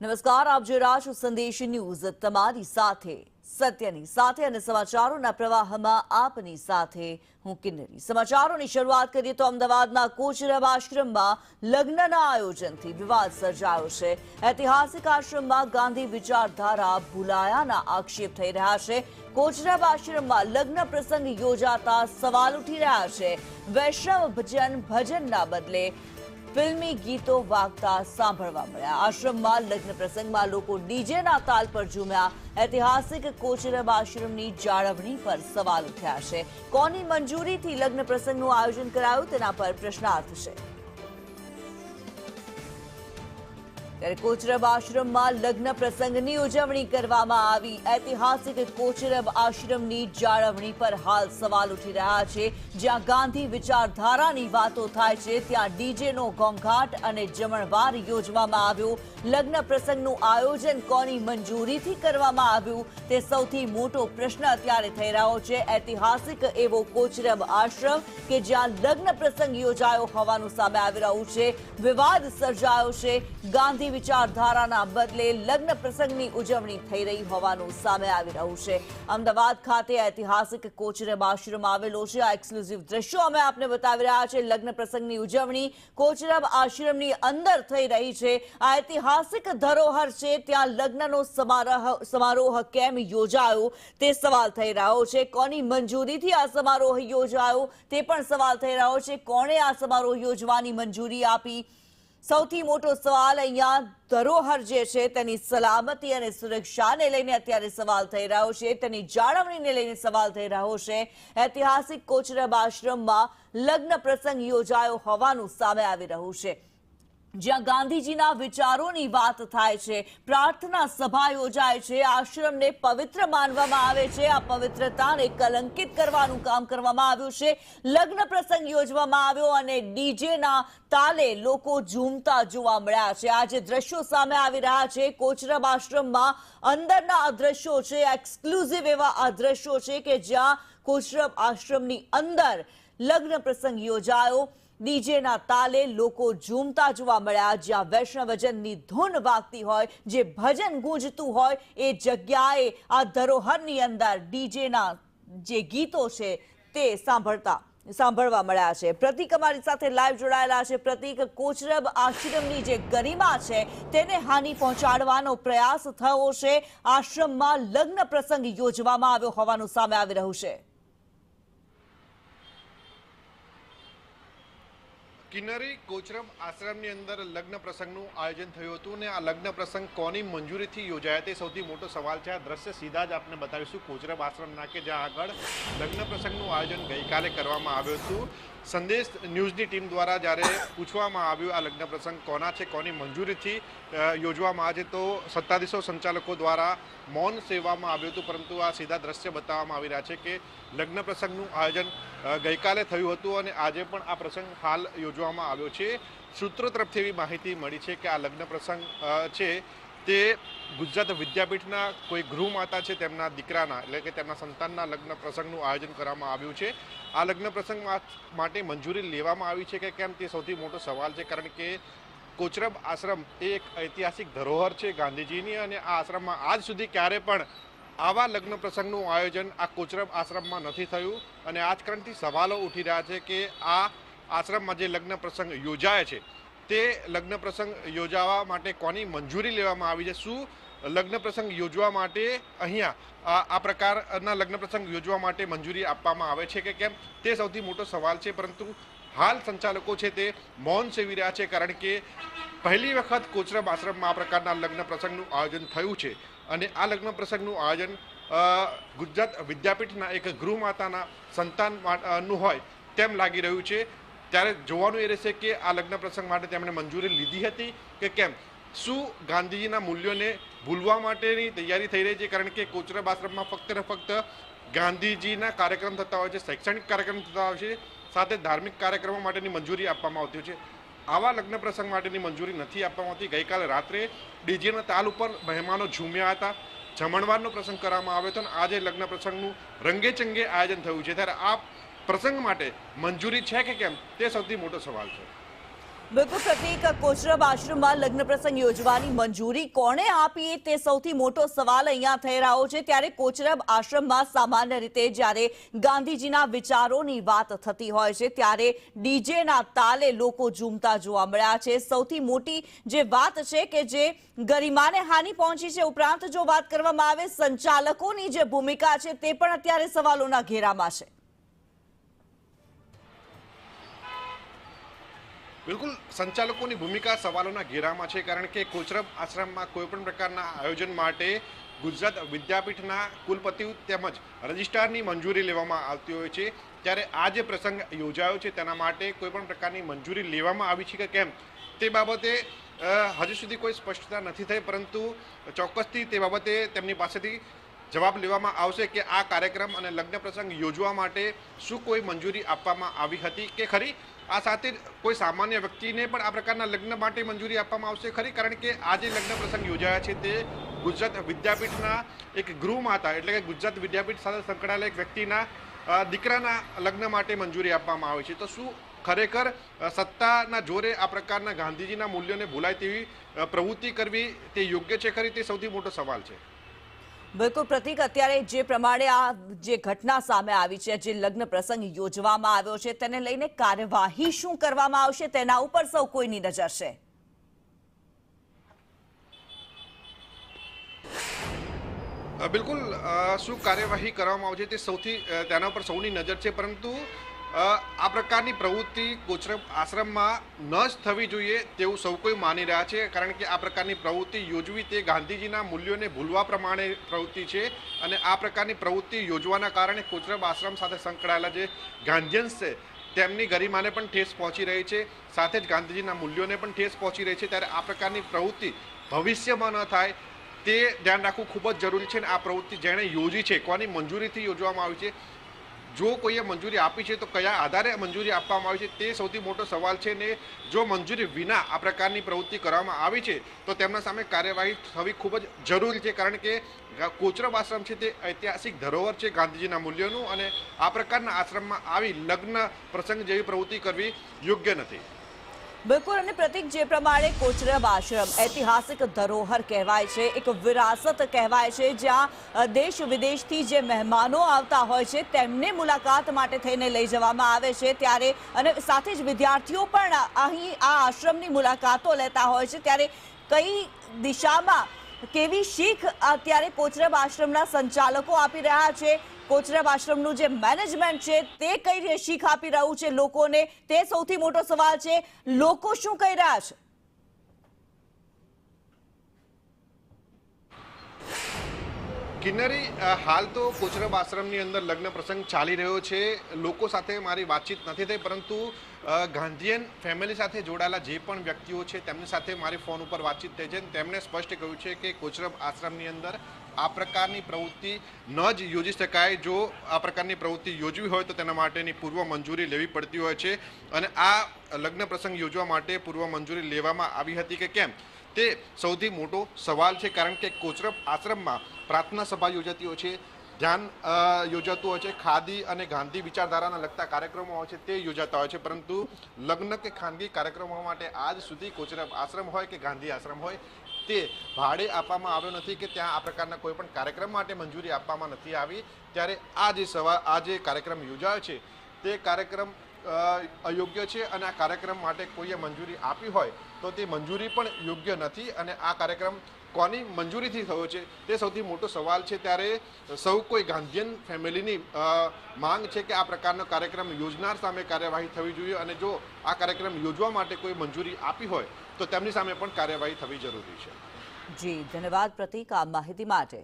નમસ્કાર, આપ જોઈ રહ્યા છો સંદેશ ન્યૂઝ, તમારી સાથે સત્યની સાથે અને સમાચારોના પ્રવાહમાં આપની સાથે હું કિન્નરી। સમાચારોની શરૂઆત કરીએ તો અમદાવાદના કોચરબ આશ્રમમાં લગ્નના આયોજનથી વિવાદ સર્જાયો છે। ઐતિહાસિક આશ્રમમાં ગાંધી વિચારધારા ભૂલાયાના આક્ષેપ થઈ રહ્યા છે। કોચરબ આશ્રમમાં લગ્ન પ્રસંગ યોજાતા સવાલ ઉઠી રહ્યા છે। વૈષ્ણવ ભજનના બદલે फिल्मी गीतो वागता सांभळवा मळ्या। आश्रमમાં લગ્ન પ્રસંગમાં લોકો ડીજેના તાલ પર ઝૂમ્યા। ઐતિહાસિક કોચરબ આશ્રમની જાળવણી પર સવાલ ઉઠ્યા છે। કોની મંજૂરીથી લગ્ન પ્રસંગનું આયોજન કરાયું તેના પર પ્રશ્નાર્થ છે। ત્યારે કોચરબ આશ્રમમાં લગ્ન પ્રસંગની ઉજવણી કરવામાં આવી। ઐતિહાસિક કોચરબ આશ્રમની જાળવણી પર હાલ સવાલ ઉઠી રહ્યા છે। જ્યાં ગાંધી વિચારધારાની વાતો થાય છે ત્યાં ડીજેનો ઘોંઘાટ અને જમણવાર યોજવામાં આવ્યો। લગ્ન પ્રસંગનું આયોજન કોની મંજૂરીથી કરવામાં આવ્યું તે સૌથી મોટો પ્રશ્ન અત્યારે થઈ રહ્યો છે। ઐતિહાસિક એવો કોચરબ આશ્રમ કે જ્યાં લગ્ન પ્રસંગ યોજાયો હોવાનું સામે આવી રહ્યું છે। વિવાદ સર્જાયો છે। ગાંધી વિચારધારાના બદલે લગ્ન પ્રસંગની ઉજવણી થઈ રહી હોવાનું સામે આવી રહ્યું છે। અમદાવાદ ખાતે ઐતિહાસિક કોચરબ આશ્રમ આવેલો છે। આ એક્સક્લુઝિવ દ્રશ્યો અમે આપને બતાવી રહ્યા છે। લગ્ન પ્રસંગની ઉજવણી કોચરબ આશ્રમની અંદર થઈ રહી છે। આ ઐતિહાસિક ધરોહર છે ત્યાં લગ્નનો સમારોહ કેમ યોજાયો તે સવાલ થઈ રહ્યો છે। કોની મંજૂરીથી આ સમારોહ યોજાયો તે પણ સવાલ થઈ રહ્યો છે। કોણે આ સમારોહ યોજવાની મંજૂરી આપી? સૌથી મોટો સવાલ અહીંયા ધરોહર જે છે તેની સલામતી અને સુરક્ષાને લઈને અત્યારે સવાલ થઈ રહ્યો છે। તેની જાળવણીને લઈને સવાલ થઈ રહ્યો છે। ઐતિહાસિક કોચરબ આશ્રમમાં લગ્ન પ્રસંગ યોજાયો હોવાનું સામે આવી રહ્યું છે। જ્યાં ગાંધીજીના વિચારોની વાત થાય છે, પ્રાર્થના સભા યોજાય છે, આશ્રમને પવિત્ર માનવામાં આવે છે। આ પવિત્રતાને કલંકિત કરવાનું કામ કરવામાં આવ્યું છે। લગ્ન પ્રસંગ યોજવામાં આવ્યો અને ડીજેના તાલે લોકો ઝૂમતા જોવા મળ્યા છે। આ જે દ્રશ્યો સામે આવી રહ્યા છે કોચરબ આશ્રમમાં અંદરના આ દ્રશ્યો છે, એક્સક્લુઝિવ એવા આ દ્રશ્યો છે કે જ્યાં કોચરબ આશ્રમની અંદર લગ્ન પ્રસંગ યોજાયો। ડીજેના તાલે લોકો ઝૂમતા જોવા મળ્યા। જ્યાં વૈષ્ણવજનની ધૂન વાગતી હોય, જે ભજન ગૂંજતું હોય એ જગ્યાએ આ ધરોહરની અંદર ડીજેના જે ગીતો છે તે સાંભળવા મળ્યા છે। પ્રતિક અમારી સાથે લાઈવ જોડાયેલા છે। પ્રતિક, કોચરબ આશ્રમની જે ગરિમા છે તેને હાનિ પહોંચાડવાનો પ્રયાસ થયો છે। આશ્રમમાં લગ્ન પ્રસંગ યોજવામાં આવ્યો હોવાનું સામે આવી રહ્યું છે। કિન્નરી, કોચરબ આશ્રમની અંદર લગ્ન પ્રસંગનું આયોજન થયું હતું અને આ લગ્ન પ્રસંગ કોની મંજૂરીથી યોજાયા તે સૌથી મોટો સવાલ છે। આ દ્રશ્ય સીધા જ આપને બતાવીશું કોચરબ આશ્રમના કે જ્યાં આગળ લગ્ન પ્રસંગનું આયોજન ગઈકાલે કરવામાં આવ્યું હતું। સંદેશ ન્યૂઝની ટીમ દ્વારા જ્યારે પૂછવામાં આવ્યું આ લગ્ન પ્રસંગ કોના છે, કોની મંજૂરીથી યોજવામાં આવે છે, તો સત્તાધીશો સંચાલકો દ્વારા મૌન સેવવામાં આવ્યું હતું। પરંતુ આ સીધા દ્રશ્ય બતાવવામાં આવી રહ્યા છે કે લગ્ન પ્રસંગનું આયોજન ગઈકાલે થયું હતું અને આજે પણ આ પ્રસંગ હાલ યોજવામાં આવ્યો છે। સૂત્રો તરફથી એવી માહિતી મળી છે કે આ લગ્ન પ્રસંગ છે તે ગુજરાત વિદ્યાપીઠના કોઈ ગૃહમાતા છે તેમના દીકરાના એટલે કે તેમના સંતાનના લગ્ન પ્રસંગનું આયોજન કરવામાં આવ્યું છે। આ લગ્ન પ્રસંગ માટે મંજૂરી લેવામાં આવી છે કે કેમ તે સૌથી મોટો સવાલ છે, કારણ કે કોચરબ આશ્રમ એ એક ઐતિહાસિક ધરોહર છે ગાંધીજીની અને આ આશ્રમમાં આજ સુધી ક્યારે પણ આવા લગ્ન પ્રસંગનું આયોજન આ કોચરબ આશ્રમમાં નથી થયું અને આ જ કારણથી સવાલો ઉઠી રહ્યા છે કે આ આશ્રમમાં જે લગ્ન પ્રસંગ યોજાય છે તે લગ્ન પ્રસંગ યોજાવા માટે કોની મંજૂરી લેવામાં આવી છે? શું લગ્ન પ્રસંગ યોજવા માટે અહીંયા આ પ્રકારના લગ્ન પ્રસંગ યોજવા માટે મંજૂરી આપવામાં આવે છે કે કેમ તે સૌથી મોટો સવાલ છે। પરંતુ હાલ સંચાલકો છે તે મૌન સેવી રહ્યા છે, કારણ કે પહેલી વખત કોચરબ આશ્રમમાં આ પ્રકારના લગ્ન પ્રસંગનું આયોજન થયું છે અને આ લગ્ન પ્રસંગનું આયોજન ગુજરાત વિદ્યાપીઠના એક ગૃહમાતાના સંતાનનું હોય તેમ લાગી રહ્યું છે। ત્યારે જોવાનું એ રહેશે કે આ લગ્ન પ્રસંગ માટે તેમણે મંજૂરી લીધી હતી કે કેમ। શું ગાંધીજીના મૂલ્યોને ભૂલવા માટેની તૈયારી થઈ રહી છે? કારણ કે કોચરબ આશ્રમમાં ફક્ત ને ફક્ત ગાંધીજીના કાર્યક્રમ થતા હોય છે, શૈક્ષણિક કાર્યક્રમ થતા હોય છે, સાથે ધાર્મિક કાર્યક્રમો માટેની મંજૂરી આપવામાં આવતી હોય છે। આવા લગ્ન પ્રસંગ માટેની મંજૂરી નથી આપવામાં આવતી। ગઈકાલે રાત્રે ડીજેના તાલ ઉપર મહેમાનો ઝૂમ્યા હતા, જમણવારનો પ્રસંગ કરવામાં આવ્યો હતો અને આજે લગ્ન પ્રસંગનું રંગે ચંગે આયોજન થયું છે। ત્યારે આ પ્રસંગ માટે મંજૂરી છે કે કેમ તે સૌથી મોટો સવાલ છે। બિલકુલ પ્રતિક, કોચરબ આશ્રમમાં લગ્ન પ્રસંગ યોજવાની મંજૂરી કોણે આપી તે સૌથી મોટો સવાલ અહીંયા થઈ રહ્યો છે। ત્યારે કોચરબ આશ્રમમાં સામાન્ય રીતે જ્યારે ગાંધીજીના વિચારોની વાત થતી હોય છે ત્યારે ડીજેના તાલે લોકો ઝૂમતા જોવા મળ્યા છે। સૌથી મોટી જે વાત છે કે જે ગરિમાને હાનિ પહોંચી છે, ઉપરાંત જો વાત કરવામાં આવે સંચાલકોની જે ભૂમિકા છે તે પણ અત્યારે સવાલોના ઘેરામાં છે। બિલકુલ, સંચાલકોની ભૂમિકા સવાલોના ઘેરામાં છે, કારણ કે કોચરબ આશ્રમમાં કોઈપણ પ્રકારના આયોજન માટે ગુજરાત વિદ્યાપીઠના કુલપતિ તેમજ રજિસ્ટ્રારની મંજૂરી લેવામાં આવતી હોય છે। ત્યારે આ જે પ્રસંગ યોજાયો છે તેના માટે કોઈપણ પ્રકારની મંજૂરી લેવામાં આવી છે કે કેમ તે બાબતે હજુ સુધી કોઈ સ્પષ્ટતા નથી થઈ, પરંતુ ચોક્કસથી તે બાબતે તેમની પાસેથી જવાબ લેવામાં આવશે કે આ કાર્યક્રમ અને લગ્ન પ્રસંગ યોજવા માટે શું કોઈ મંજૂરી આપવામાં આવી હતી કે ખરી। આ સાથે જ કોઈ સામાન્ય વ્યક્તિને પણ આ પ્રકારના લગ્ન માટે મંજૂરી આપવામાં આવશે ખરી, કારણ કે આ જે લગ્ન પ્રસંગ યોજાયા છે તે ગુજરાત વિદ્યાપીઠના એક ગૃહમાતા એટલે કે ગુજરાત વિદ્યાપીઠ સાથે સંકળાયેલા એક વ્યક્તિના દીકરાના લગ્ન માટે મંજૂરી આપવામાં આવી છે। તો શું ખરેખર સત્તાના જોરે આ પ્રકારના ગાંધીજીના મૂલ્યોને ભૂલાય તેવી પ્રવૃત્તિ કરવી તે યોગ્ય છે ખરી, તે સૌથી મોટો સવાલ છે। બિલકુલ પ્રતિક, અત્યારે જે પ્રમાણે આ જે ઘટના સામે આવી છે, જે લગ્ન પ્રસંગ યોજવામાં આવ્યો છે તેને લઈને કાર્યવાહી શું કરવામાં આવશે તેના ઉપર સૌ કોઈની નજર છે। બિલકુલ, શું કાર્યવાહી કરવામાં આવશે તે તેના ઉપર સૌની નજર છે, પરંતુ આ પ્રકારની પ્રવૃત્તિ કોચરબ આશ્રમમાં ન જ થવી જોઈએ તેવું સૌ કોઈ માની રહ્યા છે, કારણ કે આ પ્રકારની પ્રવૃત્તિ યોજવી તે ગાંધીજીના મૂલ્યોને ભૂલવા પ્રમાણે પ્રવૃત્તિ છે। અને આ પ્રકારની પ્રવૃત્તિ યોજવાના કારણે કોચરબ આશ્રમ સાથે સંકળાયેલા જે ગાંધીયન્સ છે તેમની ગરિમાને પણ ઠેસ પહોંચી રહી છે, સાથે જ ગાંધીજીના મૂલ્યોને પણ ઠેસ પહોંચી રહી છે। ત્યારે આ પ્રકારની પ્રવૃત્તિ ભવિષ્યમાં ન થાય તે ધ્યાન રાખવું ખૂબ જ જરૂરી છે। અને આ પ્રવૃત્તિ જેણે યોજી છે, કોની મંજૂરીથી યોજવામાં આવી છે, જો કોઈએ મંજૂરી આપી છે તો કયા આધારે મંજૂરી આપવામાં આવી છે તે સૌથી મોટો સવાલ છે। ને જો મંજૂરી વિના આ પ્રકારની પ્રવૃત્તિ કરવામાં આવી છે તો તેમના સામે કાર્યવાહી થવી ખૂબ જ જરૂરી છે, કારણ કે કોચરબ આશ્રમ છે તે ઐતિહાસિક ધરોહર છે ગાંધીજીના મૂલ્યોનું, અને આ પ્રકારના આશ્રમમાં આવી લગ્ન પ્રસંગ જેવી પ્રવૃત્તિ કરવી યોગ્ય નથી। બિલકુલ, અને પ્રતિક, જે પ્રમાણે કોચરબ આશ્રમ ઐતિહાસિક ધરોહર કહેવાય છે, એક વિરાસત કહેવાય છે, જ્યાં દેશ વિદેશથી જે મહેમાનો આવતા હોય છે તેમને મુલાકાત માટે થઈને લઈ જવામાં આવે છે। ત્યારે અને સાથે જ વિદ્યાર્થીઓ પણ અહીં આ આશ્રમની મુલાકાતો લેતા હોય છે। ત્યારે કઈ દિશામાં કેવી શીખ અત્યારે કોચરબ આશ્રમના સંચાલકો આપી રહ્યા છે, કોચરબ આશ્રમનું જે મેનેજમેન્ટ છે તે કઈ શીખ આપી રહ્યું છે લોકોને, તે સૌથી મોટો સવાલ છે। લોકો શું કહી રહ્યા છે? કિન્નરી, હાલ તો કોચરબ આશ્રમની અંદર લગ્ન પ્રસંગ ચાલી રહ્યો છે। લોકો સાથે મારી વાતચીત નથી થઈ, પરંતુ ગાંધીયન ફેમિલી સાથે જોડાયેલા જે પણ વ્યક્તિઓ છે તેમની સાથે મારી ફોન ઉપર વાતચીત થઈ છે। તેમણે સ્પષ્ટ કહ્યું છે કે કોચરબ આશ્રમની અંદર આ પ્રકારની પ્રવૃત્તિ ન જ યોજી શકાય। જો આ પ્રકારની પ્રવૃત્તિ યોજવી હોય તો તેના માટેની પૂર્વ મંજૂરી લેવી પડતી હોય છે, અને આ લગ્ન પ્રસંગ યોજવા માટે પૂર્વ મંજૂરી લેવામાં આવી હતી કે કેમ તે સૌથી મોટો સવાલ છે, કારણ કે કોચરબ આશ્રમમાં પ્રાર્થના સભા યોજાતી હોય છે, ધ્યાન યોજાતું હોય છે, ખાદી અને ગાંધી વિચારધારાના લગતા કાર્યક્રમો હોય છે તે યોજાતા હોય છે, પરંતુ લગ્ન કે ખાનગી કાર્યક્રમો માટે આજ સુધી કોચરબ આશ્રમ હોય કે ગાંધી આશ્રમ હોય તે ભાડે આપવામાં આવ્યો નથી કે ત્યાં આ પ્રકારના કોઈ પણ કાર્યક્રમ માટે મંજૂરી આપવામાં નથી આવી। ત્યારે આ જે કાર્યક્રમ યોજાયો છે તે કાર્યક્રમ અયોગ્ય છે, અને આ કાર્યક્રમ માટે કોઈએ મંજૂરી આપી હોય તો તે મંજૂરી પણ યોગ્ય નથી, અને આ કાર્યક્રમ કોની મંજૂરીથી થયો છે તે સૌથી મોટો સવાલ છે। ત્યારે સૌ કોઈ ગાંધીયન ફેમિલીની માંગ છે કે આ પ્રકારનો કાર્યક્રમ યોજનાર સામે કાર્યવાહી થવી જોઈએ, અને જો આ કાર્યક્રમ યોજવા માટે કોઈ મંજૂરી આપી હોય તો તેમની સામે પણ કાર્યવાહી થવી જરૂરી છે। જી, ધન્યવાદ પ્રતિક આ માહિતી માટે।